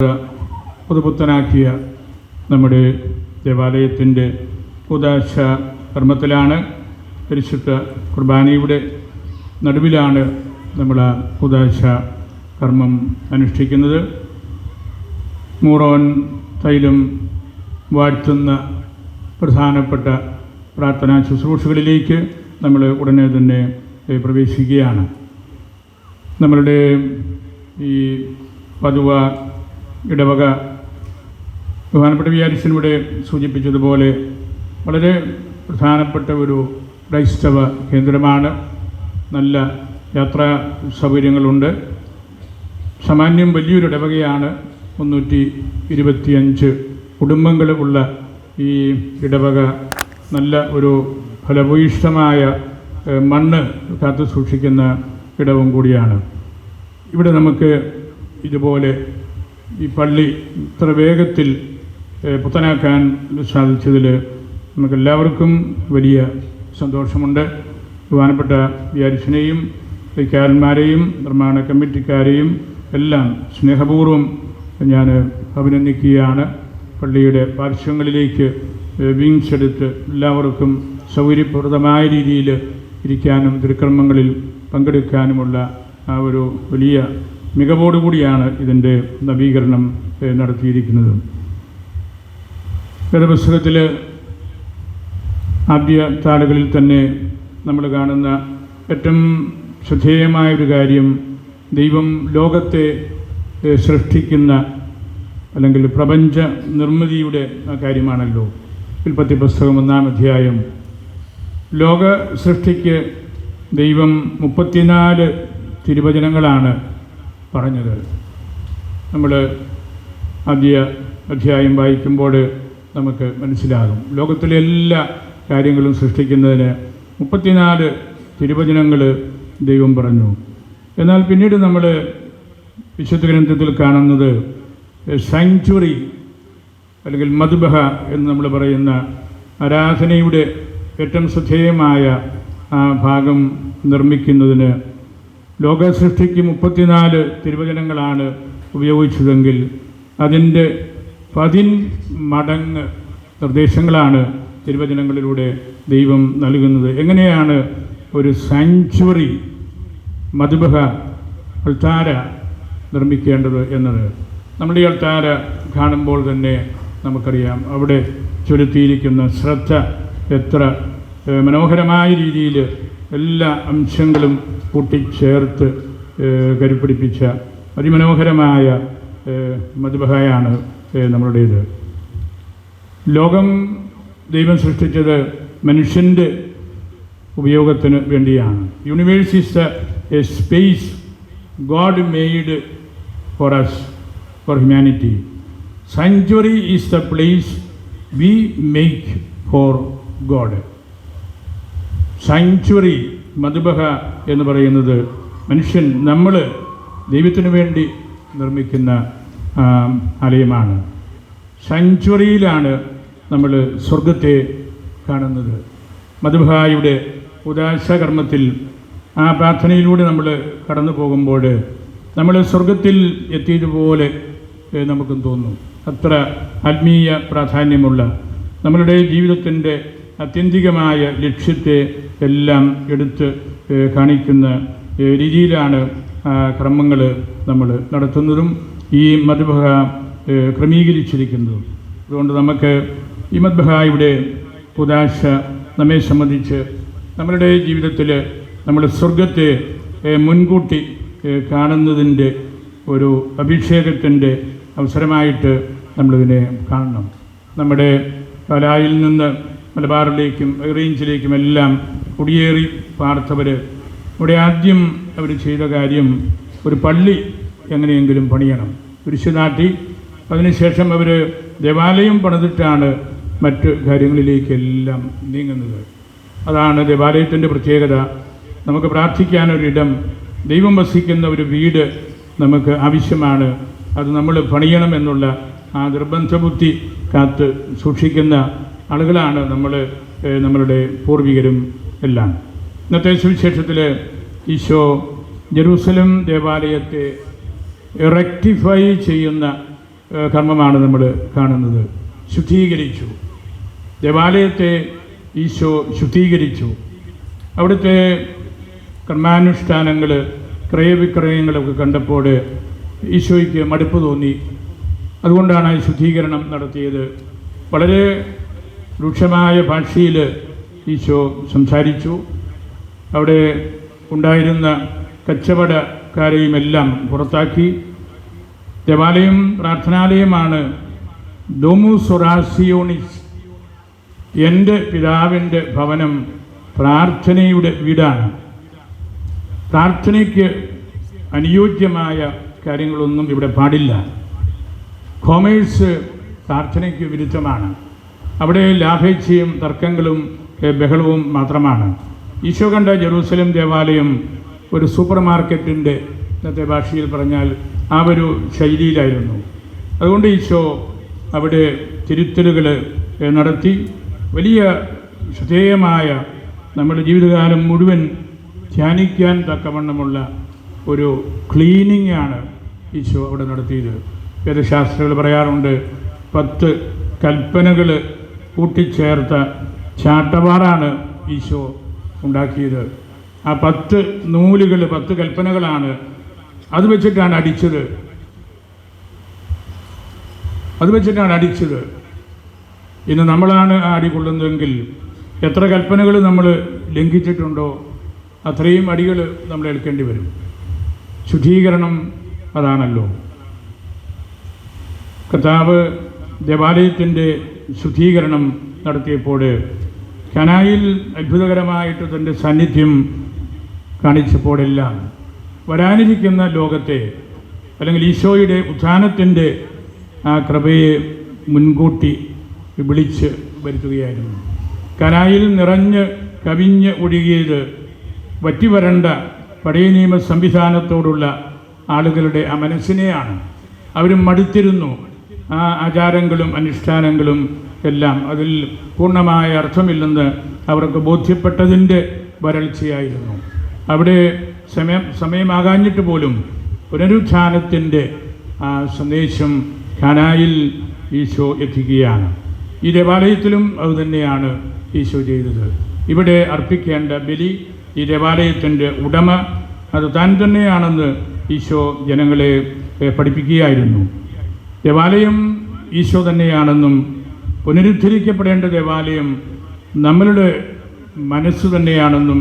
പുതുപുത്തനാക്കിയ നമ്മുടെ ദേവാലയത്തിൻ്റെ ഉദാശ കർമ്മത്തിലാണ്. പരിശുദ്ധ കുർബാനയുടെ നടുവിലാണ് നമ്മൾ ആ ഉദാശ കർമ്മം അനുഷ്ഠിക്കുന്നത്. മൂറോൻ തൈലം വാഴ്ത്തുന്ന പ്രധാനപ്പെട്ട പ്രാർത്ഥനാ ശുശ്രൂഷകളിലേക്ക് നമ്മൾ ഉടനെ തന്നെ പ്രവേശിക്കുകയാണ്. നമ്മളുടെ ഈ പതുവ ഇടവക ബഹുമാനപ്പെട്ട വികാരിച്ചനിവിടെ സൂചിപ്പിച്ചതുപോലെ വളരെ പ്രധാനപ്പെട്ട ഒരു ക്രൈസ്തവ കേന്ദ്രമാണ്. നല്ല യാത്രാ സൗകര്യങ്ങളുണ്ട്. സാമാന്യം വലിയൊരു ഇടവകയാണ്. 325 കുടുംബങ്ങൾ ഉള്ള ഈ ഇടവക നല്ല ഒരു ഫലഭൂയിഷ്ഠമായ മണ്ണ് കാത്തു സൂക്ഷിക്കുന്ന ഇടവും കൂടിയാണ്. ഇവിടെ നമുക്ക് ഇതുപോലെ ഈ പള്ളി ഇത്ര വേഗത്തിൽ പുത്തനാക്കാൻ സാധിച്ചതിൽ നമുക്കെല്ലാവർക്കും വലിയ സന്തോഷമുണ്ട്. ബഹുമാനപ്പെട്ട വികാരിച്ചനെയും വൈകാരന്മാരെയും നിർമ്മാണ കമ്മിറ്റിക്കാരെയും എല്ലാം സ്നേഹപൂർവ്വം ഞാൻ അഭിനന്ദിക്കുകയാണ്. പള്ളിയുടെ പാർശ്വങ്ങളിലേക്ക് വിങ്സ് എടുത്ത് എല്ലാവർക്കും സൗകര്യപ്രദമായ രീതിയിൽ ഇരിക്കാനും തിരുക്കർമ്മങ്ങളിൽ പങ്കെടുക്കാനുമുള്ള ആ ഒരു വലിയ മികവോടുകൂടിയാണ് ഇതിൻ്റെ നവീകരണം നടത്തിയിരിക്കുന്നത്. വേദപുസ്തകത്തിൽ ആദ്യ താളുകളിൽ തന്നെ നമ്മൾ കാണുന്ന ഏറ്റവും ശ്രദ്ധേയമായൊരു കാര്യം ദൈവം ലോകത്തെ സൃഷ്ടിക്കുന്ന അല്ലെങ്കിൽ പ്രപഞ്ച നിർമ്മിതിയുടെ കാര്യമാണല്ലോ. ഉൽപ്പത്തി പുസ്തകം 1-ാം അധ്യായം. ലോക സൃഷ്ടിക്ക് ദൈവം 34 തിരുവചനങ്ങളാണ് പറഞ്ഞത്. നമ്മൾ ആദ്യ അധ്യായം വായിക്കുമ്പോൾ നമുക്ക് മനസ്സിലാകും. ലോകത്തിലെ എല്ലാ കാര്യങ്ങളും സൃഷ്ടിക്കുന്നതിന് 34 തിരുവചനങ്ങൾ ദൈവം പറഞ്ഞു. എന്നാൽ പിന്നീട് നമ്മൾ വിശുദ്ധ ഗ്രന്ഥത്തിൽ കാണുന്നത് സാങ്ച്വറി അല്ലെങ്കിൽ മദ്ബഹ എന്ന് നമ്മൾ പറയുന്ന ആരാധനയുടെ ഏറ്റവും ശ്രദ്ധേയമായ ആ ഭാഗം നിർമ്മിക്കുന്നതിന് ലോക സൃഷ്ടിക്ക് 34 തിരുവചനങ്ങളാണ് ഉപയോഗിച്ചതെങ്കിൽ അതിൻ്റെ 10 മടങ്ങ് നിർദ്ദേശങ്ങളാണ് തിരുവചനങ്ങളിലൂടെ ദൈവം നൽകുന്നത്. എങ്ങനെയാണ് ഒരു സാങ്ച്വറി മദ്ബഹ അൾത്താര നിർമ്മിക്കേണ്ടത് എന്നത് നമ്മുടെ ഈ അൾത്താര കാണുമ്പോൾ തന്നെ നമുക്കറിയാം. അവിടെ ചുരുത്തിയിരിക്കുന്ന ശ്രദ്ധ എത്ര മനോഹരമായ രീതിയിൽ എല്ലാ അംശങ്ങളും കൂട്ടിച്ചേർത്ത് കരുപ്പിടിപ്പിച്ച അതിമനോഹരമായ മദ്ബഹയാണ് നമ്മളുടേത്. ലോകം ദൈവം സൃഷ്ടിച്ചത് മനുഷ്യൻ്റെ ഉപയോഗത്തിന് വേണ്ടിയാണ്. Universe is a space God made for us, for humanity. Sanctuary is the place we make for God. Sanctuary മദ്ബഹ എന്ന് പറയുന്നത് മനുഷ്യൻ, നമ്മൾ ദൈവത്തിനു വേണ്ടി നിർമ്മിക്കുന്ന ആലയമാണ്. സാങ്ച്വറിയിലാണ് നമ്മൾ സ്വർഗത്തെ കാണുന്നത്. മദ്ബഹായുടെ ഉദാശ കർമ്മത്തിൽ ആ പ്രാർത്ഥനയിലൂടെ നമ്മൾ കടന്നു പോകുമ്പോൾ നമ്മൾ സ്വർഗത്തിൽ എത്തിയതുപോലെ നമുക്കും തോന്നും. അത്ര ആത്മീയ പ്രാധാന്യമുള്ള നമ്മളുടെ ജീവിതത്തിൻ്റെ ആത്യന്തികമായ ലക്ഷ്യത്തെ എല്ലാം എടുത്ത് കാണിക്കുന്ന രീതിയിലാണ് കർമ്മങ്ങൾ നമ്മൾ നടത്തുന്നതും ഈ മദ്ബഹ ക്രമീകരിച്ചിരിക്കുന്നതും. അതുകൊണ്ട് നമുക്ക് ഈ മദ്ബഹായുടെ ഉദാശ നമ്മെ സംബന്ധിച്ച് നമ്മളുടെ ജീവിതത്തിൽ നമ്മൾ സ്വർഗത്തെ മുൻകൂട്ടി കാണുന്നതിൻ്റെ ഒരു അഭിഷേകത്തിൻ്റെ അവസരമായിട്ട് നമ്മളിതിനെ കാണണം. നമ്മുടെ പാലായിൽ നിന്ന് മലബാറിലേക്കും റേഞ്ചിലേക്കും എല്ലാം കുടിയേറി പാർത്തവർ ഇവിടെ ആദ്യം അവർ ചെയ്ത കാര്യം ഒരു പള്ളി എങ്ങനെയെങ്കിലും പണിയണം, കുരിശ് നാട്ടി. അതിനുശേഷം അവർ ദേവാലയം പണിതിട്ടാണ് മറ്റ് കാര്യങ്ങളിലേക്കെല്ലാം നീങ്ങുന്നത്. അതാണ് ദേവാലയത്തിൻ്റെ പ്രത്യേകത. നമുക്ക് പ്രാർത്ഥിക്കാനൊരിടം, ദൈവം വസിക്കുന്ന ഒരു വീട് നമുക്ക് ആവശ്യമാണ്. അത് നമ്മൾ പണിയണമെന്നുള്ള ആ നിർബന്ധബുദ്ധി കാത്ത് സൂക്ഷിക്കുന്ന ആളുകളാണ് നമ്മളുടെ പൂർവികരും എല്ലാം. ഇന്നത്തെ സുവിശേഷത്തിൽ ഈശോ ജെറൂസലം ദേവാലയത്തെ റെക്ടിഫൈ ചെയ്യുന്ന കർമ്മമാണ് നമ്മൾ കാണുന്നത്. ശുദ്ധീകരിച്ചു, ദേവാലയത്തെ ഈശോ ശുദ്ധീകരിച്ചു. അവിടുത്തെ കർമാനുഷ്ഠാനങ്ങൾ, ക്രയവിക്രയങ്ങളൊക്കെ കണ്ടപ്പോൾ ഈശോയ്ക്ക് മടുപ്പ് തോന്നി. അതുകൊണ്ടാണ് ഈ ശുദ്ധീകരണം നടത്തിയത്. വളരെ രൂക്ഷമായ ഭാഷയിൽ ഈശോ സംസാരിച്ചു. അവിടെ ഉണ്ടായിരുന്ന കച്ചവടക്കാരെയും എല്ലാം പുറത്താക്കി. ദേവാലയം പ്രാർത്ഥനാലയമാണ്. ഡോമുസ് ഒറാസിയോണിസ്, എൻ്റെ പിതാവിൻ്റെ ഭവനം പ്രാർത്ഥനയുടെ വീടാണ്. പ്രാർത്ഥനയ്ക്ക് അനുയോജ്യമായ കാര്യങ്ങളൊന്നും ഇവിടെ പാടില്ല. കൊമേഴ്സ് പ്രാർത്ഥനയ്ക്ക് വിരുദ്ധമാണ്. അവിടെ ലാഭേച്ഛയും തർക്കങ്ങളും ബഹളവും മാത്രമാണ്. ഈശോ കണ്ട ജെറൂസലേം ദേവാലയം ഒരു സൂപ്പർ മാർക്കറ്റിൻ്റെ, ഇന്നത്തെ ഭാഷയിൽ പറഞ്ഞാൽ ആ ഒരു ശൈലിയിലായിരുന്നു. അതുകൊണ്ട് ഈശോ അവിടെ തിരുത്തലുകൾ നടത്തി. വലിയ ശ്രദ്ധേയമായ നമ്മുടെ ജീവിതകാലം മുഴുവൻ ധ്യാനിക്കാൻ തക്കവണ്ണമുള്ള ഒരു ക്ലീനിങ് ആണ് ഈശോ അവിടെ നടത്തിയത്. വേദശാസ്ത്രങ്ങൾ പറയാറുണ്ട്, 10 കൽപ്പനകൾ കൂട്ടിച്ചേർത്ത ചാട്ടവാറാണ് ഈശോ ഉണ്ടാക്കിയത്. ആ 10 നൂലുകൾ, 10 കൽപ്പനകളാണ്. അത് വെച്ചിട്ടാണ് അടിച്ചത്. ഇന്ന് നമ്മളാണ് അടികൊള്ളുന്നതെങ്കിൽ എത്ര കൽപ്പനകൾ നമ്മൾ ലംഘിച്ചിട്ടുണ്ടോ അത്രയും അടികൾ നമ്മൾ ഏൽക്കേണ്ടി വരും. ശുദ്ധീകരണം അതാണല്ലോ. കർത്താവ് ദേവാലയത്തിൻ്റെ ശുദ്ധീകരണം നടത്തിയപ്പോൾ കനായിൽ അത്ഭുതകരമായിട്ട് തൻ്റെ സാന്നിധ്യം കാണിച്ചപ്പോഴെല്ലാം വരാനിരിക്കുന്ന ലോകത്തെ, അല്ലെങ്കിൽ ഈശോയുടെ ഉത്ഥാനത്തിൻ്റെ ആ കൃപയെ മുൻകൂട്ടി വിളിച്ച് വരുത്തുകയായിരുന്നു. കനായിൽ നിറഞ്ഞ് കവിഞ്ഞ് ഒഴുകിയത് വറ്റിവരണ്ട പഴയ നിയമ സംവിധാനത്തോടുള്ള ആളുകളുടെ ആ മനസ്സിനെയാണ്. അവർ മടുത്തിരുന്നു. ആ ആചാരങ്ങളും അനുഷ്ഠാനങ്ങളും എല്ലാം അതിൽ പൂർണ്ണമായ അർത്ഥമില്ലെന്ന് അവർക്ക് ബോധ്യപ്പെട്ടതിൻ്റെ വരൾച്ചയായിരുന്നു. അവിടെ സമയമാകാഞ്ഞിട്ട് പോലും പുനരുത്ഥാനത്തിൻ്റെ ആ സന്ദേശം കാനായിൽ ഈശോ എത്തിക്കുകയാണ്. ഈ ദേവാലയത്തിലും അതുതന്നെയാണ് ഈശോ ചെയ്തത്. ഇവിടെ അർപ്പിക്കേണ്ട ബലി ഈ ദേവാലയത്തിൻ്റെ ഉടമ അത് താൻ തന്നെയാണെന്ന് ഈശോ ജനങ്ങളെ പഠിപ്പിക്കുകയായിരുന്നു. ദേവാലയം ഈശോ തന്നെയാണെന്നും പുനരുദ്ധരിക്കപ്പെടേണ്ട ദേവാലയം നമ്മളുടെ മനസ്സ് തന്നെയാണെന്നും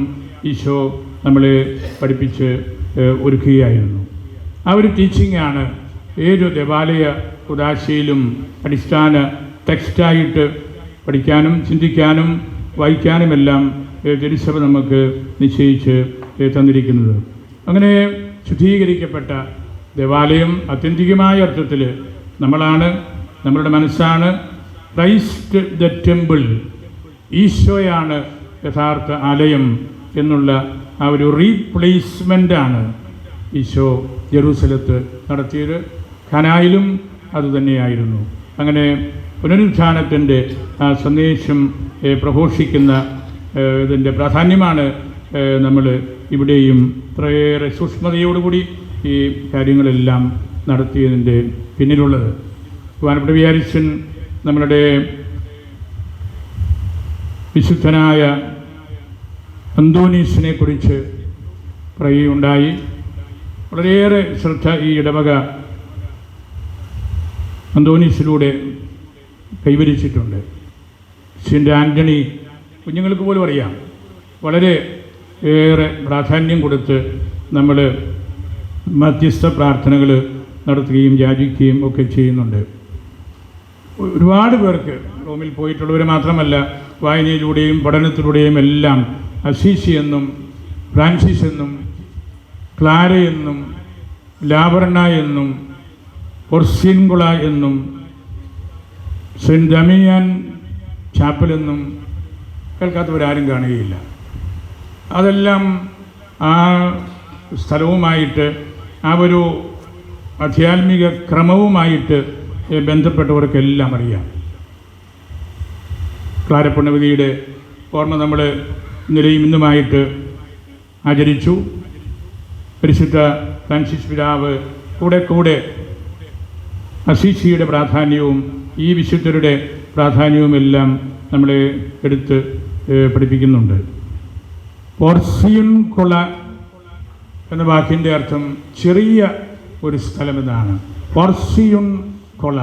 ഈശോ നമ്മളെ പഠിപ്പിച്ച് ഒരുക്കുകയായിരുന്നു. ആ ഒരു ടീച്ചിങ്ങാണ് ഏത് ദേവാലയ ഉദാശയിലും അടിസ്ഥാന ടെക്സ്റ്റായിട്ട് പഠിക്കാനും ചിന്തിക്കാനും വായിക്കാനുമെല്ലാം തിരുസഭ നമുക്ക് നിശ്ചയിച്ച് തന്നിരിക്കുന്നത്. അങ്ങനെ ശുദ്ധീകരിക്കപ്പെട്ട ദേവാലയം ആത്യന്തികമായ അർത്ഥത്തിൽ നമ്മളാണ്, നമ്മളുടെ മനസ്സാണ്. ക്രൈസ്റ്റ് ദ ടെമ്പിൾ, ഈശോയാണ് യഥാർത്ഥ ആലയം എന്നുള്ള ആ ഒരു റീപ്ലേസ്മെൻ്റാണ് ഈശോ ജെറൂസലത്ത് നടത്തിയത്. കാനായിലും അതുതന്നെയായിരുന്നു. അങ്ങനെ പുനരുത്ഥാനത്തിൻ്റെ ആ സന്ദേശം പ്രഘോഷിക്കുന്ന ഇതിൻ്റെ പ്രാധാന്യമാണ് നമ്മൾ ഇവിടെയും ഇത്രയേറെ സൂക്ഷ്മതയോടുകൂടി ഈ കാര്യങ്ങളെല്ലാം നടത്തിയതിൻ്റെ പിന്നിലുള്ളത്. ബഹുമാനപ്പെട്ട വികാരിച്ചൻ നമ്മളുടെ വിശുദ്ധനായ അന്തോനീസിനെ കുറിച്ച് പറയുകയുണ്ടായി. വളരെയേറെ ശ്രദ്ധ ഈ ഇടവക അന്തോനീസിലൂടെ കൈവരിച്ചിട്ടുണ്ട്. സെൻ്റ് ആൻ്റണി കുഞ്ഞുങ്ങൾക്ക് പോലും അറിയാം, വളരെ ഏറെ പ്രാധാന്യം കൊടുത്ത് നമ്മൾ മധ്യസ്ഥ പ്രാർത്ഥനകൾ നടത്തുകയും യാചിക്കുകയും ഒക്കെ ചെയ്യുന്നുണ്ട്. ഒരുപാട് പേർക്ക് റോമിൽ പോയിട്ടുള്ളവർ മാത്രമല്ല, വായനയിലൂടെയും പഠനത്തിലൂടെയും എല്ലാം അസീസി എന്നും ഫ്രാൻസിസ് എന്നും ക്ലാര എന്നും ലാബർണ എന്നും പൊർസിൻകുള എന്നും സെൻറ്റ് ഡമിയാൻ ചാപ്പൽ എന്നും കേൾക്കാത്തവരാരും കാണുകയില്ല. അതെല്ലാം ആ സ്ഥലവുമായിട്ട് ആ ഒരു ആധ്യാത്മിക ക്രമവുമായിട്ട് ബന്ധപ്പെട്ടവർക്കെല്ലാം അറിയാം. ക്ലാരപ്പുണ്യവതിയുടെ ഓർമ്മ നമ്മൾ ഇന്നലെയും ഇന്നുമായിട്ട് ആചരിച്ചു. പരിശുദ്ധ ഫ്രാൻസിസ് പിതാവ് കൂടെ അസീസിയുടെ പ്രാധാന്യവും ഈ വിശുദ്ധരുടെ പ്രാധാന്യവുമെല്ലാം നമ്മളെ എടുത്ത് പഠിപ്പിക്കുന്നുണ്ട്. പോർസിയൻ കൊള എന്ന വാക്കിൻ്റെ അർത്ഥം ചെറിയ ഒരു സ്ഥലമെന്നാണ്. പോർസിയൻ കൊള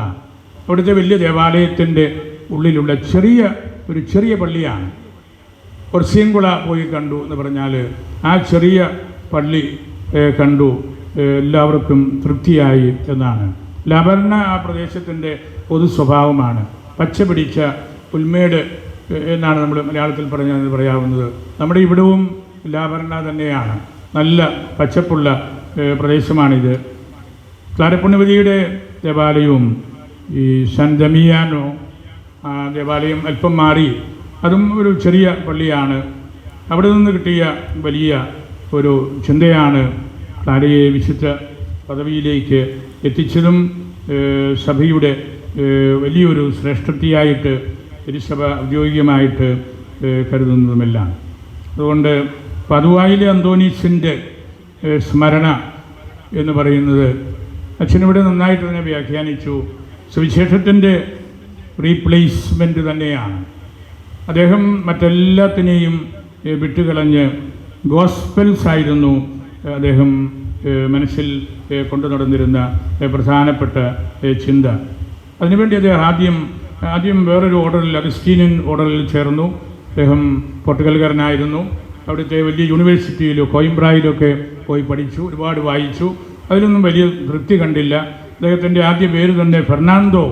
അവിടുത്തെ വലിയ ദേവാലയത്തിൻ്റെ ഉള്ളിലുള്ള ചെറിയ പള്ളിയാണ്. പോർസിയൻ കൊള പോയി കണ്ടു എന്ന് പറഞ്ഞാൽ ആ ചെറിയ പള്ളി കണ്ടു, എല്ലാവർക്കും തൃപ്തിയായി എന്നാണ്. ലബർണ ആ പ്രദേശത്തിൻ്റെ പൊതു സ്വഭാവമാണ്. പച്ച പിടിച്ച പുൽമേട് എന്നാണ് നമ്മൾ മലയാളത്തിൽ പറയാവുന്നത്. നമ്മുടെ ഇവിടവും ലബർണ തന്നെയാണ്. നല്ല പച്ചപ്പുള്ള പ്രദേശമാണിത്. ക്ലാരപ്പുണ്യവതിയുടെ ദേവാലയവും ഈ സാൻ ദമിയാനോ ദേവാലയം അല്പം മാറി, അതും ഒരു ചെറിയ പള്ളിയാണ്. അവിടെ നിന്ന് കിട്ടിയ വലിയ ഒരു ചിന്തയാണ് ക്ലാരയെ വിശുദ്ധ പദവിയിലേക്ക് എത്തിച്ചതും സഭയുടെ വലിയൊരു ശ്രേഷ്ഠതയായിട്ട് തിരുസഭ ഔദ്യോഗികമായിട്ട് കരുതുന്നതുമെല്ലാം. അതുകൊണ്ട് പതുവായിലെ അന്തോണീസിൻ്റെ സ്മരണ എന്ന് പറയുന്നത് അച്ഛനിവിടെ നന്നായിട്ട് തന്നെ വ്യാഖ്യാനിച്ചു. സുവിശേഷത്തിൻ്റെ റീപ്ലേസ്മെൻറ്റ് തന്നെയാണ്. അദ്ദേഹം മറ്റെല്ലാത്തിനെയും വിട്ടുകളഞ്ഞ് ഗോസ്പെൽസ് ആയിരുന്നു അദ്ദേഹം മനസ്സിൽ കൊണ്ടു നടന്നിരുന്ന പ്രധാനപ്പെട്ട ചിന്ത. അതിനുവേണ്ടി അദ്ദേഹം ആദ്യം വേറൊരു ഓർഡറിൽ, അഗസ്റ്റീനിയൻ ഓർഡറിൽ ചേർന്നു. അദ്ദേഹം പോർട്ടുഗൽകാരനായിരുന്നു. അവിടുത്തെ വലിയ യൂണിവേഴ്സിറ്റിയിലോ കോയിംബ്രായിലൊക്കെ പോയി പഠിച്ചു, ഒരുപാട് വായിച്ചു. അതിലൊന്നും വലിയ തൃപ്തി കണ്ടില്ല. അദ്ദേഹത്തിൻ്റെ ആദ്യ പേര് തന്നെ ഫെർണാണ്ടോ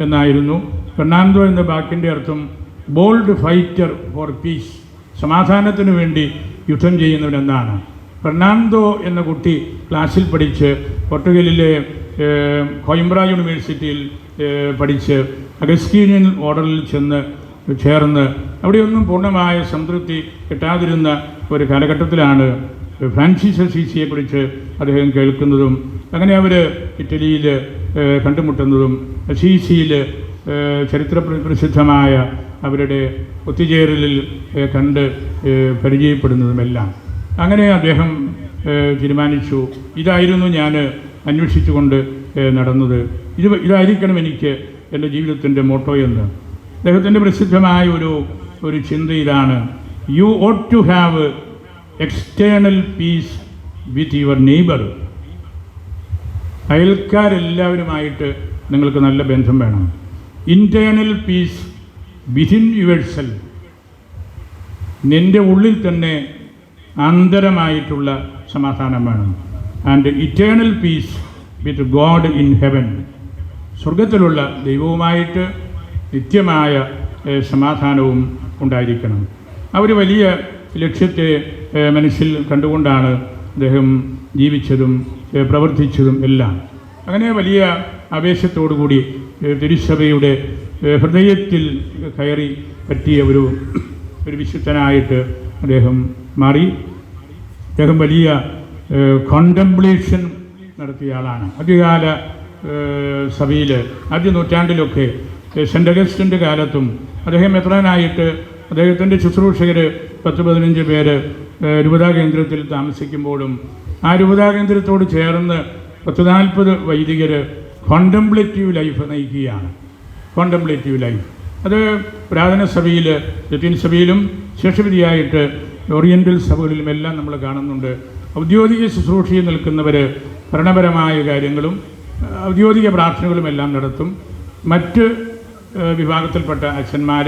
എന്നായിരുന്നു. ഫെർണാണ്ടോ എന്ന വാക്കിൻ്റെ അർത്ഥം ബോൾഡ് ഫൈറ്റർ ഫോർ പീസ്, സമാധാനത്തിന് വേണ്ടി യുദ്ധം ചെയ്യുന്നവനെന്നാണ്. ഫെർണാണ്ടോ എന്ന കുട്ടി ക്ലാസ്സിൽ പഠിച്ച് പോർട്ടുഗലിലെ കോയിംബ്ര യൂണിവേഴ്സിറ്റിയിൽ പഠിച്ച് അഗസ്റ്റീനിയൻ ഓർഡറിൽ ചേർന്ന് അവിടെയൊന്നും പൂർണ്ണമായ സംതൃപ്തി കിട്ടാതിരുന്ന ഒരു കാലഘട്ടത്തിലാണ് ഫ്രാൻസിസ് അസീസിയെക്കുറിച്ച് അദ്ദേഹം കേൾക്കുന്നതും അങ്ങനെ അവർ ഇറ്റലിയിൽ കണ്ടുമുട്ടുന്നതും അസീസിയിൽ ചരിത്ര പ്രസിദ്ധമായ അവരുടെ ഒത്തുചേരലിൽ കണ്ട് പരിചയപ്പെടുന്നതുമെല്ലാം. അങ്ങനെ അദ്ദേഹം തീരുമാനിച്ചു, ഇതായിരുന്നു ഞാൻ അന്വേഷിച്ചുകൊണ്ട് നടന്നത്, ഇതായിരിക്കണം എനിക്ക് എൻ്റെ ജീവിതത്തിൻ്റെ മോട്ടോ എന്ന്. അദ്ദേഹത്തിൻ്റെ പ്രസിദ്ധമായ ഒരു ചിന്ത ഇതാണ്: you ought to have external peace with your neighbour. അയൽക്കാരെല്ലാവരുമായിട്ട് നിങ്ങൾക്ക് നല്ല ബന്ധം വേണം. Internal peace within yourself. നിൻ്റെ ഉള്ളിൽ തന്നെ ആന്തരമായിട്ടുള്ള സമാധാനം വേണം. And eternal peace with God in heaven. സ്വർഗത്തിലുള്ള ദൈവവുമായിട്ട് നിത്യമായ സമാധാനവും ഉണ്ടായിരിക്കണം. അവർ വലിയ ലക്ഷ്യത്തെ മനസ്സിൽ കണ്ടുകൊണ്ടാണ് അദ്ദേഹം ജീവിച്ചതും പ്രവർത്തിച്ചതും എല്ലാം. അങ്ങനെ വലിയ ആവേശത്തോടുകൂടി തിരുസഭയുടെ ഹൃദയത്തിൽ കയറി പറ്റിയ ഒരു വിശുദ്ധനായിട്ട് അദ്ദേഹം മാറി. അദ്ദേഹം വലിയ കോണ്ടംപ്ലേഷൻ നടത്തിയ ആളാണ്. ആദ്യകാല സഭയിൽ ആദ്യ നൂറ്റാണ്ടിലൊക്കെ സെൻ്റ് അഗസ്റ്റിൻ്റെ കാലത്തും അദ്ദേഹം മെത്രാനായിട്ട് അദ്ദേഹത്തിൻ്റെ ശുശ്രൂഷകർ 10-15 പേര് രൂപതാ കേന്ദ്രത്തിൽ താമസിക്കുമ്പോഴും ആ രൂപതാ കേന്ദ്രത്തോട് ചേർന്ന് 10-40 വൈദികർ കോണ്ടംപ്ലേറ്റീവ് ലൈഫ് നയിക്കുകയാണ്. കോണ്ടംപ്ലേറ്റീവ് ലൈഫ് അത് പുരാതന സഭയിൽ, ലത്തീൻ സഭയിലും ശേഷവിധിയായിട്ട് ഓറിയൻ്റൽ സഭകളിലുമെല്ലാം നമ്മൾ കാണുന്നുണ്ട്. ഔദ്യോഗിക ശുശ്രൂഷയിൽ നിൽക്കുന്നവർ ഭരണപരമായ കാര്യങ്ങളും ഔദ്യോഗിക പ്രാർത്ഥനകളുമെല്ലാം നടത്തും. മറ്റ് വിഭാഗത്തിൽപ്പെട്ട അച്ഛന്മാർ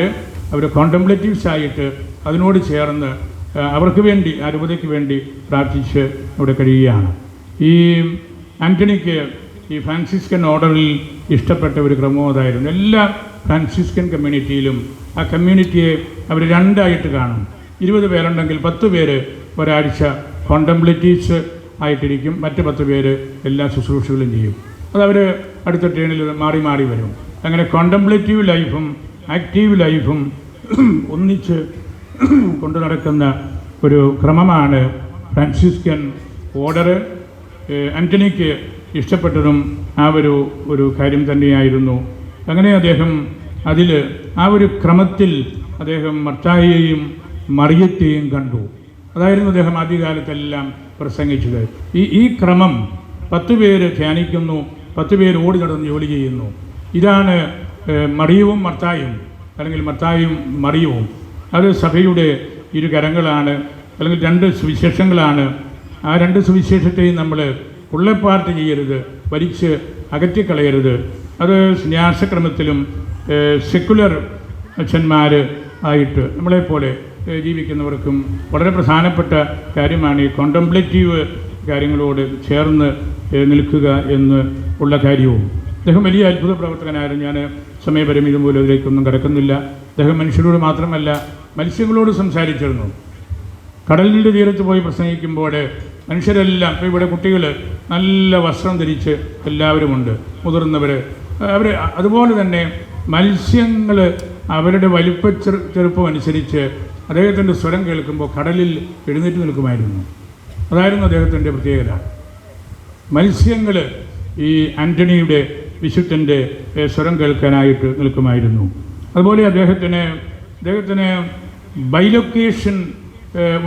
അവർ കോണ്ടംപ്ലേറ്റീവ്സ് ആയിട്ട് അതിനോട് ചേർന്ന് അവർക്ക് വേണ്ടി, ആ രൂപതയ്ക്ക് വേണ്ടി പ്രാർത്ഥിച്ച് അവിടെ കഴിയുകയാണ്. ഈ ആൻ്റണിക്ക് ഈ ഫ്രാൻസിസ്കൻ ഓർഡറിൽ ഇഷ്ടപ്പെട്ട ഒരു ക്രമം അതായിരുന്നു. എല്ലാ ഫ്രാൻസിസ്കൻ കമ്മ്യൂണിറ്റിയിലും ആ കമ്മ്യൂണിറ്റിയെ അവർ രണ്ടായിട്ട് കാണും. 20 പേരുണ്ടെങ്കിൽ 10 പേര് ഒരാഴ്ച കോണ്ടംപ്ലേറ്റീവ്സ് ആയിട്ടിരിക്കും, മറ്റ് 10 പേര് എല്ലാ ശുശ്രൂഷകളും ചെയ്യും. അതവർ അടുത്ത ട്രെയിനിൽ മാറി മാറി വരും. അങ്ങനെ കോണ്ടംപ്ലേറ്റീവ് ലൈഫും ആക്റ്റീവ് ലൈഫും ഒന്നിച്ച് കൊണ്ടു നടക്കുന്ന ഒരു ക്രമമാണ് ഫ്രാൻസിസ്കൻ ഓർഡർ. ആൻ്റണിക്ക് ഇഷ്ടപ്പെട്ടതും ആ ഒരു കാര്യം തന്നെയായിരുന്നു. അങ്ങനെ അദ്ദേഹം അതിൽ ആ ഒരു ക്രമത്തിൽ അദ്ദേഹം മർത്തായെയും മറിയത്തെയും കണ്ടു. അതായിരുന്നു അദ്ദേഹം ആദ്യകാലത്തെല്ലാം പ്രസംഗിച്ചത്. ഈ ക്രമം 10 പേര് ധ്യാനിക്കുന്നു, 10 പേര് ഓടി നടന്ന് ജോലി ചെയ്യുന്നു. ഇതാണ് മറിയവും മർത്തായും, അല്ലെങ്കിൽ മർത്തായും മറിയവും. അത് സഭയുടെ ഇരു കരങ്ങളാണ്, അല്ലെങ്കിൽ 2 സുവിശേഷങ്ങളാണ്. ആ 2 സുവിശേഷത്തെയും നമ്മൾ ഉള്ളപ്പാർട്ട് ചെയ്യരുത്, വലിച്ച് അകറ്റിക്കളയരുത്. അത് സന്യാസക്രമത്തിലും സെക്കുലർ അച്ഛന്മാർ ആയിട്ട് നമ്മളെപ്പോലെ ജീവിക്കുന്നവർക്കും വളരെ പ്രധാനപ്പെട്ട കാര്യമാണ് ഈ കോണ്ടംപ്ലേറ്റീവ് കാര്യങ്ങളോട് ചേർന്ന് നിൽക്കുക എന്ന് ഉള്ള കാര്യവും. അദ്ദേഹം വലിയ അത്ഭുത പ്രവർത്തകനായിരുന്നു. ഞാൻ സമയപരിമിതി മൂലം ഇതിലേക്കൊന്നും കിടക്കുന്നില്ല. അദ്ദേഹം മനുഷ്യരോട് മാത്രമല്ല മത്സ്യങ്ങളോട് സംസാരിച്ചിരുന്നു. കടലിൻ്റെ തീരത്ത് പോയി പ്രസംഗിക്കുമ്പോൾ മനുഷ്യരെല്ലാം, ഇപ്പോൾ ഇവിടെ കുട്ടികൾ നല്ല വസ്ത്രം ധരിച്ച് എല്ലാവരുമുണ്ട്, മുതിർന്നവർ, അവർ അതുപോലെ തന്നെ മത്സ്യങ്ങൾ അവരുടെ ചെറുപ്പം അനുസരിച്ച് അദ്ദേഹത്തിൻ്റെ സ്വരം കേൾക്കുമ്പോൾ കടലിൽ എഴുന്നേറ്റ് നിൽക്കുമായിരുന്നു. അതായിരുന്നു അദ്ദേഹത്തിൻ്റെ പ്രത്യേകത. മത്സ്യങ്ങൾ ഈ ആൻ്റണിയുടെ വിശുദ്ധൻ്റെ സ്വരം കേൾക്കാനായിട്ട് നിൽക്കുമായിരുന്നു. അതുപോലെ അദ്ദേഹത്തിന് ബൈലൊക്കേഷൻ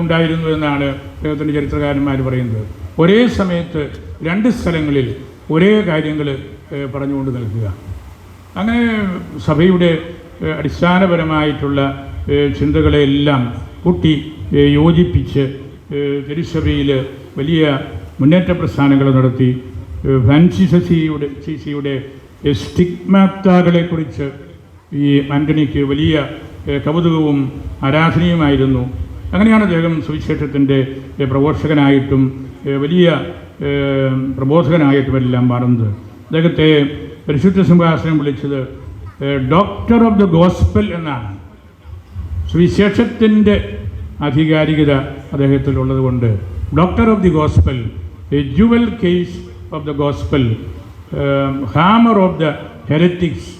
ഉണ്ടായിരുന്നു എന്നാണ് അദ്ദേഹത്തിൻ്റെ ചരിത്രകാരന്മാർ പറയുന്നത്. ഒരേ സമയത്ത് 2 സ്ഥലങ്ങളിൽ ഒരേ കാര്യങ്ങൾ പറഞ്ഞുകൊണ്ട് നിൽക്കുക. അങ്ങനെ സഭയുടെ അടിസ്ഥാനപരമായിട്ടുള്ള ചിന്തകളെല്ലാം കൂട്ടി യോജിപ്പിച്ച് തിരുസഭയിൽ വലിയ മുന്നേറ്റ പ്രസ്ഥാനങ്ങൾ നടത്തി. ഫ്രാൻസിസിയുടെ സ്റ്റിഗ്മാറ്റകളെക്കുറിച്ച് ഈ ആൻ്റണിക്ക് വലിയ കൗതുകവും ആരാധനയുമായിരുന്നു. അങ്ങനെയാണ് അദ്ദേഹം സുവിശേഷത്തിൻ്റെ പ്രഘോഷകനായിട്ടും വലിയ പ്രബോധകനായിട്ടുമെല്ലാം മാറുന്നത്. അദ്ദേഹത്തെ പരിശുദ്ധ സിംഹാസനം വിളിച്ചത് ഡോക്ടർ ഓഫ് ദ ഗോസ്പൽ എന്നാണ്. സുവിശേഷത്തിൻ്റെ ആധികാരികത അദ്ദേഹത്തിലുള്ളത് കൊണ്ട് doctor of the gospel, a jewel case of the gospel, hammer of the heretics.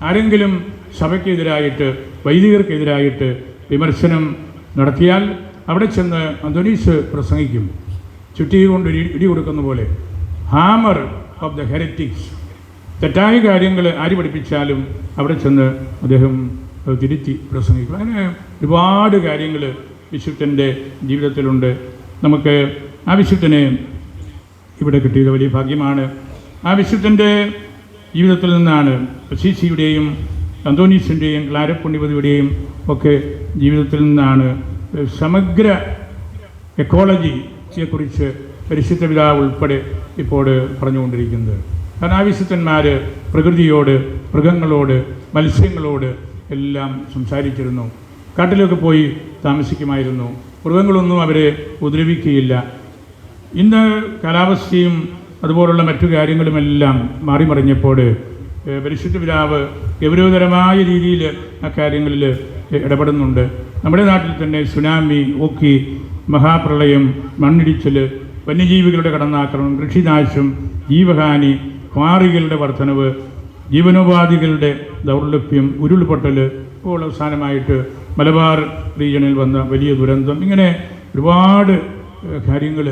ആരെങ്കിലും സഭയ്ക്കെതിരായിട്ട്, വൈദികർക്കെതിരായിട്ട് വിമർശനം നടത്തിയാൽ അവിടെ ചെന്ന് അന്തോനീസ് പ്രസംഗിക്കും, ചുറ്റി കൊണ്ട് ഇടി കൊടുക്കുന്ന പോലെ. Hammer of the heretics. തെറ്റായ കാര്യങ്ങൾ ആര് പഠിപ്പിച്ചാലും അവിടെ ചെന്ന് അദ്ദേഹം തിരുത്തി പ്രസംഗിക്കും. അങ്ങനെ ഒരുപാട് കാര്യങ്ങൾ വിശുദ്ധൻ്റെ ജീവിതത്തിലുണ്ട്. നമുക്ക് ആ വിശുദ്ധനെ ഇവിടെ കിട്ടിയത് വലിയ ഭാഗ്യമാണ്. ആ വിശുദ്ധൻ്റെ ജീവിതത്തിൽ നിന്നാണ് അസീസിയുടെയും അന്തോനീസിൻ്റെയും ക്ലാരപ്പുണ്യവതിയുടെയും ഒക്കെ ജീവിതത്തിൽ നിന്നാണ് സമഗ്ര എക്കോളജിയെക്കുറിച്ച് പരിശുദ്ധ പിതാവ് ഉൾപ്പെടെ ഇപ്പോൾ പറഞ്ഞുകൊണ്ടിരിക്കുന്നത്. കാരണം ആ വിശുദ്ധന്മാർ പ്രകൃതിയോട്, മൃഗങ്ങളോട്, മത്സ്യങ്ങളോട് എല്ലാം സംസാരിച്ചിരുന്നു. കാട്ടിലൊക്കെ പോയി താമസിക്കുമായിരുന്നു. മൃഗങ്ങളൊന്നും അവരെ ഉപദ്രവിക്കുകയില്ല. ഇന്ന് കാലാവസ്ഥയും അതുപോലുള്ള മറ്റു കാര്യങ്ങളുമെല്ലാം മാറിമറിഞ്ഞപ്പോൾ പരിശുദ്ധ പിതാവ് ഗൗരവതരമായ രീതിയിൽ ആ കാര്യങ്ങളിൽ ഇടപെടുന്നുണ്ട്. നമ്മുടെ നാട്ടിൽ തന്നെ സുനാമി, ഓക്കി, മഹാപ്രളയം, മണ്ണിടിച്ചിൽ, വന്യജീവികളുടെ കടന്നാക്രമണം, കൃഷിനാശം, ജീവഹാനി, ക്വാറികളുടെ വർധനവ്, ജീവനോപാധികളുടെ ദൗർലഭ്യം, ഉരുൾപൊട്ടൽ, ഇപ്പോൾ അവസാനമായിട്ട് മലബാർ റീജിയണിൽ വന്ന വലിയ ദുരന്തം, ഇങ്ങനെ ഒരുപാട് കാര്യങ്ങൾ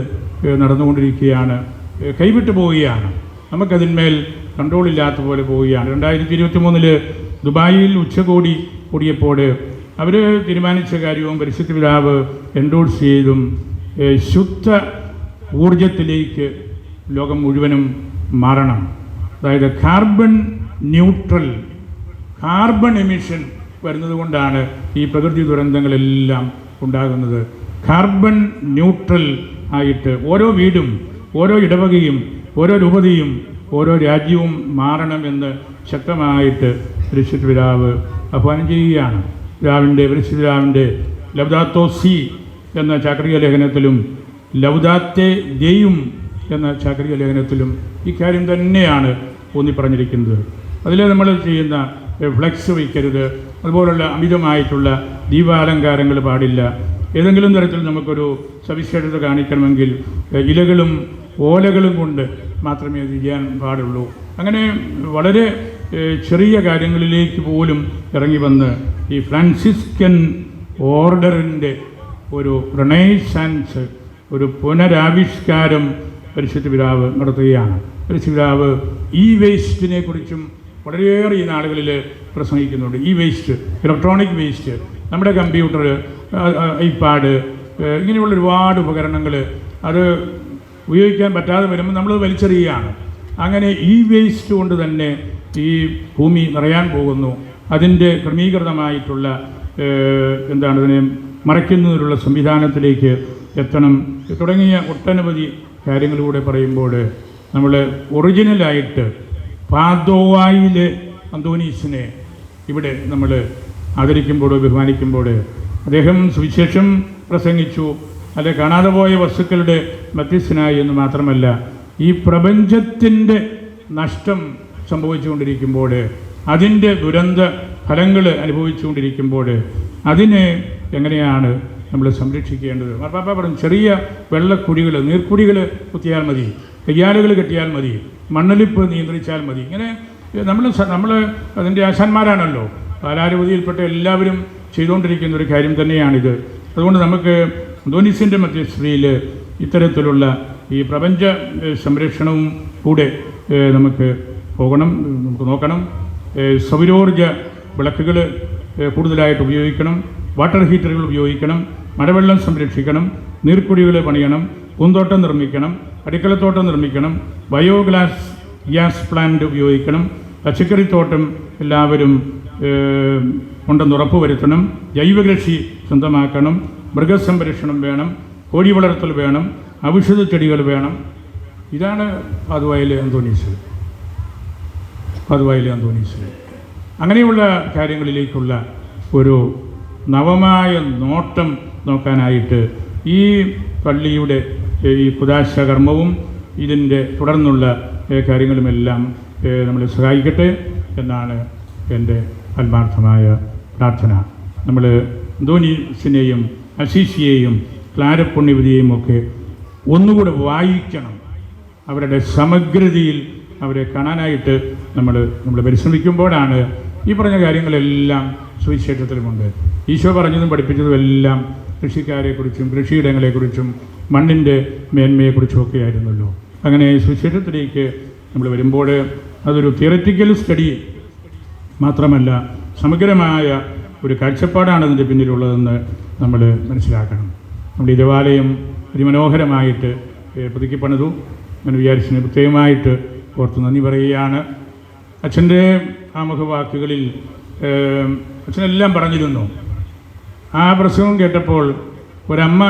നടന്നുകൊണ്ടിരിക്കുകയാണ്. കൈവിട്ടു പോവുകയാണ്. നമുക്കതിന്മേൽ കൺട്രോളില്ലാത്ത പോലെ പോവുകയാണ്. 2023 ദുബായിൽ ഉച്ചകോടി കൂടിയപ്പോൾ അവർ തീരുമാനിച്ച കാര്യവും പരിശുദ്ധ പിതാവ് എൻഡോഴ്സ് ചെയ്തും ശുദ്ധ ഊർജത്തിലേക്ക് ലോകം മുഴുവനും മാറണം. അതായത് കാർബൺ ന്യൂട്രൽ, കാർബൺ എമിഷൻ വരുന്നത് കൊണ്ടാണ് ഈ പ്രകൃതി ദുരന്തങ്ങളെല്ലാം ഉണ്ടാകുന്നത്. കാർബൺ ന്യൂട്രൽ ആയിട്ട് ഓരോ വീടും, ഓരോ ഇടവകയും, ഓരോ രൂപതയും, ഓരോ രാജ്യവും മാറണമെന്ന് ശക്തമായിട്ട് പരിശുദ്ധ പിതാവ് ആഹ്വാനം ചെയ്യുകയാണ്. പരിശുദ്ധ പിതാവിൻ്റെ ലൗദാത്തോ സി എന്ന ചാക്രിക ലേഖനത്തിലും ലൗദാത്തെ ദെയും എന്ന ചാക്രിക ലേഖനത്തിലും ഇക്കാര്യം തന്നെയാണ് ഊന്നി പറഞ്ഞിരിക്കുന്നത്. അതിൽ നമ്മൾ ചെയ്യുന്ന ഫ്ലെക്സ് വയ്ക്കരുത്, അതുപോലുള്ള അമിതമായിട്ടുള്ള ദീപാലങ്കാരങ്ങൾ പാടില്ല. ഏതെങ്കിലും തരത്തിൽ നമുക്കൊരു സവിശേഷത കാണിക്കണമെങ്കിൽ ഇലകളും ഓലകളും കൊണ്ട് മാത്രമേ അത് ചെയ്യാൻ പാടുള്ളൂ. അങ്ങനെ വളരെ ചെറിയ കാര്യങ്ങളിലേക്ക് പോലും ഇറങ്ങി വന്ന് ഈ ഫ്രാൻസിസ്കൻ ഓർഡറിൻ്റെ ഒരു റെനൈസാൻസ്, ഒരു പുനരാവിഷ്കാരം പരിശുദ്ധ പിതാവ് നടത്തുകയാണ്. പരിശുദ്ധ പിതാവ് ഈ വേസ്റ്റിനെ കുറിച്ചും വളരെയേറെ ഈ നാളുകളിൽ പ്രസംഗിക്കുന്നുണ്ട്. ഈ വേസ്റ്റ്, ഇലക്ട്രോണിക് വേസ്റ്റ്, നമ്മുടെ കമ്പ്യൂട്ടർ, ഐപാഡ്, ഇങ്ങനെയുള്ള ഒരുപാട് ഉപകരണങ്ങൾ അത് ഉപയോഗിക്കാൻ പറ്റാതെ വരുമ്പോൾ നമ്മൾ വലിച്ചെറിയുകയാണ്. അങ്ങനെ ഈ വേസ്റ്റ് കൊണ്ട് തന്നെ ഈ ഭൂമി നിറയാൻ പോകുന്നു. അതിൻ്റെ ക്രമീകൃതമായിട്ടുള്ള എന്താണ് ഇതിനെ മറയ്ക്കുന്നതിനുള്ള സംവിധാനത്തിലേക്ക് എത്തണം തുടങ്ങിയ ഒട്ടനവധി കാര്യങ്ങളിലൂടെ പറയുമ്പോൾ നമ്മൾ ഒറിജിനലായിട്ട് പാദോവായിലെ അന്തോനീസിനെ ഇവിടെ നമ്മൾ ആദരിക്കുമ്പോൾ ബഹുമാനിക്കുമ്പോൾ അദ്ദേഹം സുവിശേഷം പ്രസംഗിച്ചു, അല്ലെ കാണാതെ പോയ വസ്തുക്കളുടെ മധ്യസ്ഥനായി എന്ന് മാത്രമല്ല, ഈ പ്രപഞ്ചത്തിൻ്റെ നഷ്ടം സംഭവിച്ചുകൊണ്ടിരിക്കുമ്പോൾ, അതിൻ്റെ ദുരന്ത ഫലങ്ങൾ അനുഭവിച്ചുകൊണ്ടിരിക്കുമ്പോൾ അതിനെ എങ്ങനെയാണ് നമ്മൾ സംരക്ഷിക്കേണ്ടത്. മാർപ്പാപ്പ പറഞ്ഞു, ചെറിയ വെള്ളക്കുഴികൾ, നീർക്കുഴികൾ കുത്തിയാൽ മതി, കയ്യാലുകൾ കെട്ടിയാൽ മതി, മണ്ണൊലിപ്പ് നിയന്ത്രിച്ചാൽ മതി. ഇങ്ങനെ നമ്മൾ അതിൻ്റെ ആശാന്മാരാണല്ലോ, കാലാനുമതിയിൽപ്പെട്ട എല്ലാവരും ചെയ്തുകൊണ്ടിരിക്കുന്ന ഒരു കാര്യം തന്നെയാണിത്. അതുകൊണ്ട് നമുക്ക് അന്തോനീസിൻ്റെ മധ്യസ്ഥതയിൽ ഇത്തരത്തിലുള്ള ഈ പ്രപഞ്ച സംരക്ഷണവും കൂടെ നമുക്ക് നമുക്ക് നോക്കണം. സൗരോർജ വിളക്കുകൾ കൂടുതലായിട്ട് ഉപയോഗിക്കണം, വാട്ടർ ഹീറ്ററുകൾ ഉപയോഗിക്കണം, മഴവെള്ളം സംരക്ഷിക്കണം, നീർക്കുഴികൾ പണിയണം, പൂന്തോട്ടം നിർമ്മിക്കണം, അടുക്കളത്തോട്ടം നിർമ്മിക്കണം, ഗ്യാസ് പ്ലാന്റ് ഉപയോഗിക്കണം, പച്ചക്കറിത്തോട്ടം എല്ലാവരും ഉണ്ടെന്ന് ഉറപ്പുവരുത്തണം, ജൈവകൃഷി സ്വന്തമാക്കണം, മൃഗസംരക്ഷണം വേണം, കോഴി വളർത്തൽ വേണം, ഔഷധ ചെടികൾ വേണം. ഇതാണ് പാതുവായിലെ അന്തോനീസ്. അങ്ങനെയുള്ള കാര്യങ്ങളിലേക്കുള്ള ഒരു നവമായ നോട്ടം നോക്കാനായിട്ട് ഈ പള്ളിയുടെ ഈ കുദാശ കർമ്മവും ഇതിൻ്റെ തുടർന്നുള്ള കാര്യങ്ങളുമെല്ലാം നമ്മളെ സഹായിക്കട്ടെ എന്നാണ് എൻ്റെ ആത്മാർത്ഥമായ പ്രാർത്ഥന. നമ്മൾ അന്തോനീസിനെയും അസീസിയെയും ക്ലാരപ്പുണ്യവതിയെയും ഒക്കെ ഒന്നുകൂടെ വായിക്കണം. അവരുടെ സമഗ്രതയിൽ അവരെ കാണാനായിട്ട് നമ്മൾ പരിശ്രമിക്കുമ്പോഴാണ് ഈ പറഞ്ഞ കാര്യങ്ങളെല്ലാം സുവിശേഷത്തിലുമുണ്ട്. ഈശോ പറഞ്ഞതും പഠിപ്പിച്ചതും എല്ലാം കൃഷിക്കാരെക്കുറിച്ചും കൃഷിയിടങ്ങളെക്കുറിച്ചും മണ്ണിൻ്റെ മേന്മയെക്കുറിച്ചും ഒക്കെ ആയിരുന്നല്ലോ. അങ്ങനെ സുവിശേഷത്തിലേക്ക് നമ്മൾ വരുമ്പോൾ അതൊരു തിയററ്റിക്കൽ സ്റ്റഡി മാത്രമല്ല, സമഗ്രമായ ഒരു കാഴ്ചപ്പാടാണ് അതിൻ്റെ പിന്നിലുള്ളതെന്ന് നമ്മൾ മനസ്സിലാക്കണം. നമ്മൾ ഈ ദേവാലയം അതിമനോഹരമായിട്ട് പുതുക്കി പണിതു. ഞാൻ വിചാരിച്ചതിന് പ്രത്യേകമായിട്ട് ഓർത്ത് നന്ദി പറയുകയാണ്. അച്ഛൻ്റെ ആമുഖവാക്കുകളിൽ അച്ഛനെല്ലാം പറഞ്ഞിരുന്നു. ആ പ്രസവം കേട്ടപ്പോൾ ഒരമ്മ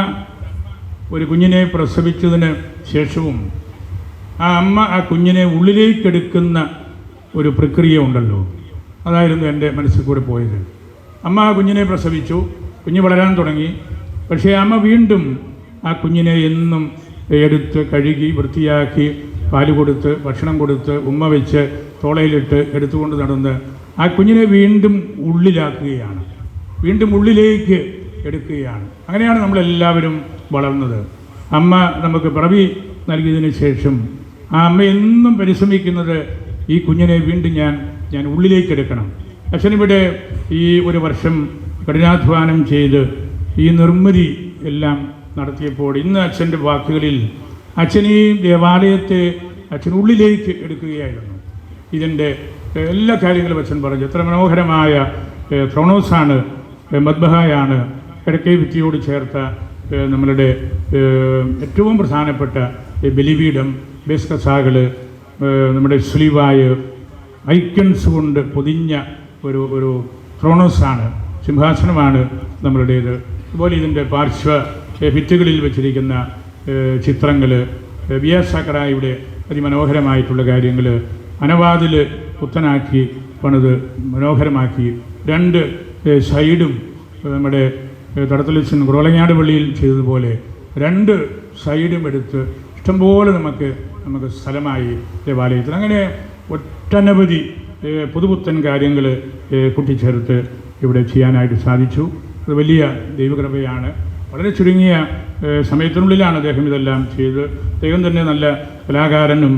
ഒരു കുഞ്ഞിനെ പ്രസവിച്ചതിന് ശേഷവും ആ അമ്മ ആ കുഞ്ഞിനെ ഉള്ളിലേക്കെടുക്കുന്ന ഒരു പ്രക്രിയ ഉണ്ടല്ലോ, അതായിരുന്നു എൻ്റെ മനസ്സിൽ കൂടെ പോയത്. അമ്മ ആ കുഞ്ഞിനെ പ്രസവിച്ചു, കുഞ്ഞ് വളരാൻ തുടങ്ങി. പക്ഷേ അമ്മ വീണ്ടും ആ കുഞ്ഞിനെ എന്നും എടുത്ത് കഴുകി വൃത്തിയാക്കി പാല് കൊടുത്ത് ഭക്ഷണം കൊടുത്ത് ഉമ്മ വെച്ച് തോളയിലിട്ട് എടുത്തുകൊണ്ട് നടന്ന് ആ കുഞ്ഞിനെ വീണ്ടും ഉള്ളിലാക്കുകയാണ്, വീണ്ടും ഉള്ളിലേക്ക് എടുക്കുകയാണ്. അങ്ങനെയാണ് നമ്മളെല്ലാവരും വളർന്നത്. അമ്മ നമുക്ക് പിറവി നൽകിയതിന് ശേഷം ആ അമ്മ എന്നും പരിശ്രമിക്കുന്നത് ഈ കുഞ്ഞിനെ വീണ്ടും ഞാൻ ഉള്ളിലേക്ക് എടുക്കണം. അച്ഛനിവിടെ ഈ ഒരു വർഷം കഠിനാധ്വാനം ചെയ്ത് ഈ നിർമ്മിതി എല്ലാം നടത്തിയപ്പോൾ ഇന്ന് അച്ഛൻ്റെ വാക്കുകളിൽ അച്ഛൻ ഈ ദേവാലയത്തെ അച്ഛൻ ഉള്ളിലേക്ക് എടുക്കുകയായിരുന്നു. ഇതിൻ്റെ എല്ലാ കാര്യങ്ങളും അച്ഛൻ പറഞ്ഞു. എത്ര മനോഹരമായ ത്രോണോസാണ്, മദ്ബഹായാണ്, കിഴക്കേ ഭിത്തിയോട് ചേർത്ത നമ്മളുടെ ഏറ്റവും പ്രധാനപ്പെട്ട ബലിപീഠം, ബേസ്കസാകൾ, നമ്മുടെ സ്ലീവായ ഐക്കൺസ് കൊണ്ട് പൊതിഞ്ഞ ഒരു ത്രോണോസാണ്, സിംഹാസനമാണ് നമ്മളുടേത്. അതുപോലെ ഇതിൻ്റെ പാർശ്വ ഭിത്തികളിൽ വെച്ചിരിക്കുന്ന ചിത്രങ്ങൾ, വിയാസാക്കറായുടെ അതിമനോഹരമായിട്ടുള്ള കാര്യങ്ങൾ, അനവാതിൽ പുത്തനാക്കി പണിത് മനോഹരമാക്കി, രണ്ട് സൈഡും നമ്മുടെ തടത്തലച്ചൻ കുറവലങ്ങാട് പള്ളിയിൽ ചെയ്തതുപോലെ രണ്ട് സൈഡും എടുത്ത് ഇഷ്ടംപോലെ നമുക്ക് സ്ഥലമായി ദേവാലയത്തിൽ. അങ്ങനെ ഒട്ടനവധി പുതുപുത്തൻ കാര്യങ്ങൾ കൂട്ടിച്ചേർത്ത് ഇവിടെ ചെയ്യാനായിട്ട് സാധിച്ചു. അത് വലിയ ദൈവകൃപയാണ്. വളരെ ചുരുങ്ങിയ സമയത്തിനുള്ളിലാണ് അദ്ദേഹം ഇതെല്ലാം ചെയ്ത്. അദ്ദേഹം തന്നെ നല്ല കലാകാരനും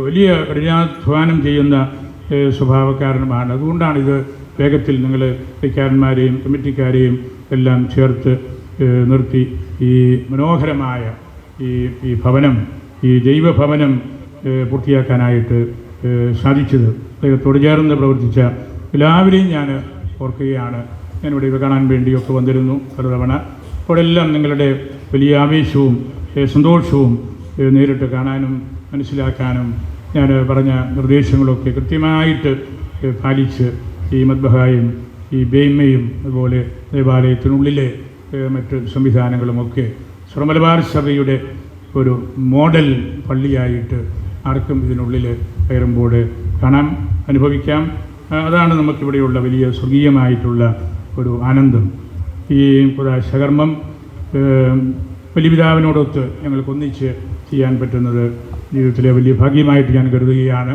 വലിയ കഠിനാധ്വാനം ചെയ്യുന്ന സ്വഭാവക്കാരനുമാണ്. അതുകൊണ്ടാണിത് വേഗത്തിൽ നിങ്ങൾ വൈക്കാരന്മാരെയും കമ്മിറ്റിക്കാരെയും എല്ലാം ചേർത്ത് നിർത്തി ഈ മനോഹരമായ ഈ ഭവനം, ഈ ജൈവഭവനം പൂർത്തിയാക്കാനായിട്ട് സാധിച്ചത്. അദ്ദേഹത്തോട് ചേർന്ന് പ്രവർത്തിച്ച എല്ലാവരെയും ഞാൻ ഓർക്കുകയാണ്. ഞാനിവിടെ ഇവ കാണാൻ വേണ്ടിയൊക്കെ വന്നിരുന്നു പലതവണ. അപ്പോഴെല്ലാം നിങ്ങളുടെ വലിയ ആവേശവും സന്തോഷവും നേരിട്ട് കാണാനും മനസ്സിലാക്കാനും ഞാൻ പറഞ്ഞ നിർദ്ദേശങ്ങളൊക്കെ കൃത്യമായിട്ട് പാലിച്ച് ഈ മദ്ബഹായും ഈ ബേയ്മയും അതുപോലെ ദേവാലയത്തിനുള്ളിലെ മറ്റ് സംവിധാനങ്ങളുമൊക്കെ സുറമലബാർ സഭയുടെ ഒരു മോഡൽ പള്ളിയായിട്ട് ആർക്കും ഇതിനുള്ളിൽ കയറുമ്പോൾ കാണാം, അനുഭവിക്കാം. അതാണ് നമുക്കിവിടെയുള്ള വലിയ സ്വർഗീയമായിട്ടുള്ള ഒരു ആനന്ദം. ഈ കുദാശകർമ്മം ബലിപിതാവിനോടൊത്ത് ഞങ്ങൾക്ക് ഒന്നിച്ച് ചെയ്യാൻ പറ്റുന്നത് ജീവിതത്തിലെ വലിയ ഭാഗ്യമായിട്ട് ഞാൻ കരുതുകയാണ്.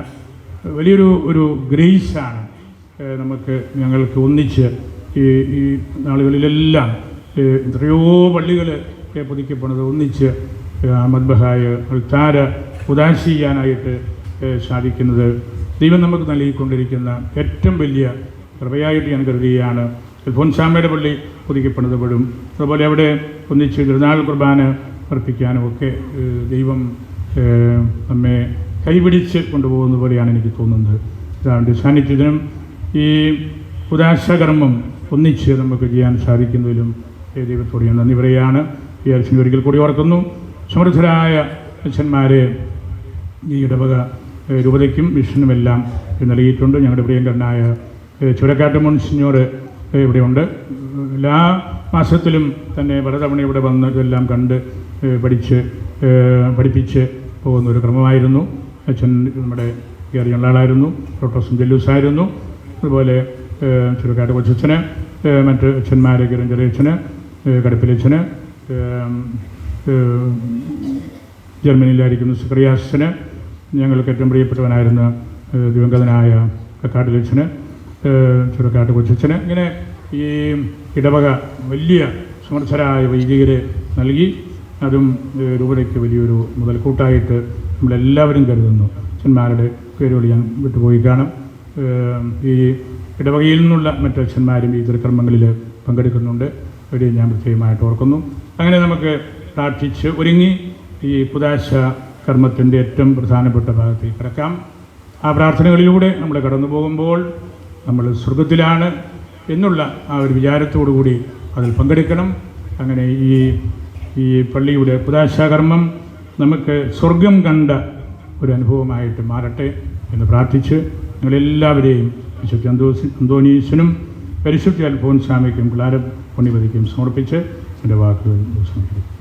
വലിയൊരു ഗ്രേസാണ് ഞങ്ങൾക്ക് ഒന്നിച്ച് ഈ നാളുകളിലെല്ലാം എത്രയോ പള്ളികൾ പുതുക്കപ്പെടുന്നത് ഒന്നിച്ച് മദ്ബഹായ അൾത്താര ഉദാശ ചെയ്യാനായിട്ട് സാധിക്കുന്നത് ദൈവം നമുക്ക് നൽകിക്കൊണ്ടിരിക്കുന്ന ഏറ്റവും വലിയ കൃപയായിട്ട് ഞാൻ കരുതുകയാണ്. അൽഫോൻസാമ്മയുടെ പള്ളി പുതുക്കപ്പെടുന്നപ്പോഴും അതുപോലെ അവിടെ ഒന്നിച്ച് തിരുനാൾ കുർബാന അർപ്പിക്കാനും ഒക്കെ ദൈവം നമ്മെ കൈപിടിച്ച് കൊണ്ടുപോകുന്ന പോലെയാണ് എനിക്ക് തോന്നുന്നത്. അതുകൊണ്ട് സാന്നിധ്യത്തിനും ഈ ഉദാശകർമ്മം ഒന്നിച്ച് നമുക്ക് ചെയ്യാൻ സാധിക്കുന്നതിലും ദൈവത്തോട് ഞാൻ നന്ദി പറയുകയാണ്. ഈ അച്ഛനെ ഒരിക്കൽ കൂടി ഓർക്കുന്നു. സമൃദ്ധരായ അച്ഛന്മാരെ ഈ ഇടവക രൂപതയ്ക്കും മിഷനുമെല്ലാം നൽകിയിട്ടുണ്ട്. ഞങ്ങളുടെ പ്രിയങ്കരനായ ചുരക്കാട്ട് മോൺസിഞ്ഞോർ ഇവിടെയുണ്ട്. എല്ലാ മാസത്തിലും തന്നെ പലതവണ ഇവിടെ വന്ന് ഇതെല്ലാം കണ്ട് പഠിപ്പിച്ച് പോകുന്ന ഒരു ക്രമമായിരുന്നു. അച്ഛൻ നമ്മുടെ അറിയുന്ന ആളായിരുന്നു. ഡോക്ടർ ജെല്ലൂസായിരുന്നു. അതുപോലെ ചുരക്കാട്ട് കൊച്ചച്ഛന്, മറ്റ് അച്ഛന്മാരെ കിരഞ്ചലച്ചന്, കടപ്പിലച്ഛന്, ജർമ്മനിയിലായിരിക്കുന്ന സുക്രിയാസന്, ഞങ്ങൾക്ക് ഏറ്റവും പ്രിയപ്പെട്ടവനായിരുന്ന ദിവംഗതനായ കക്കാട്ടിലച്ഛന്, ചുരക്കാട്ട് കൊച്ചച്ഛന്, ഇങ്ങനെ ഈ ഇടവക വലിയ സമർത്ഥരായ വൈദികരെ നൽകി. അതും രൂപതയ്ക്ക് വലിയൊരു മുതൽക്കൂട്ടായിട്ട് നമ്മളെല്ലാവരും കരുതുന്നു. അച്ഛന്മാരുടെ പേരുകൾ ഞാൻ വിട്ടുപോയി കാണും. ഈ ഇടവകയിൽ നിന്നുള്ള മറ്റച്ഛന്മാരും ഈ തിരുക്കർമ്മങ്ങളിൽ പങ്കെടുക്കുന്നുണ്ട്. അവരെ ഞാൻ പ്രത്യേകമായിട്ട് ഓർക്കുന്നു. അങ്ങനെ നമുക്ക് പ്രാർത്ഥിച്ച് ഒരുങ്ങി ഈ പുദാശ കർമ്മത്തിൻ്റെ ഏറ്റവും പ്രധാനപ്പെട്ട ഭാഗത്തേക്ക് കിടക്കാം. ആ പ്രാർത്ഥനകളിലൂടെ നമ്മൾ കടന്നു പോകുമ്പോൾ നമ്മൾ സ്വർഗത്തിലാണ് എന്നുള്ള ആ ഒരു വിചാരത്തോടുകൂടി അതിൽ പങ്കെടുക്കണം. അങ്ങനെ ഈ പള്ളിയുടെ പുദാശാകർമ്മം നമുക്ക് സ്വർഗം കണ്ട ഒരു അനുഭവമായിട്ട് മാറട്ടെ എന്ന് പ്രാർത്ഥിച്ച് നിങ്ങളെല്ലാവരെയും വിശുദ്ധ അന്തോനീസിനും പരിശുദ്ധ അൽഫോൻസാമയ്ക്കും ക്ലാര പുണ്യവതിക്കും സമർപ്പിച്ച് എൻ്റെ വാക്കുകൾ ഉപസംഹരിക്കും.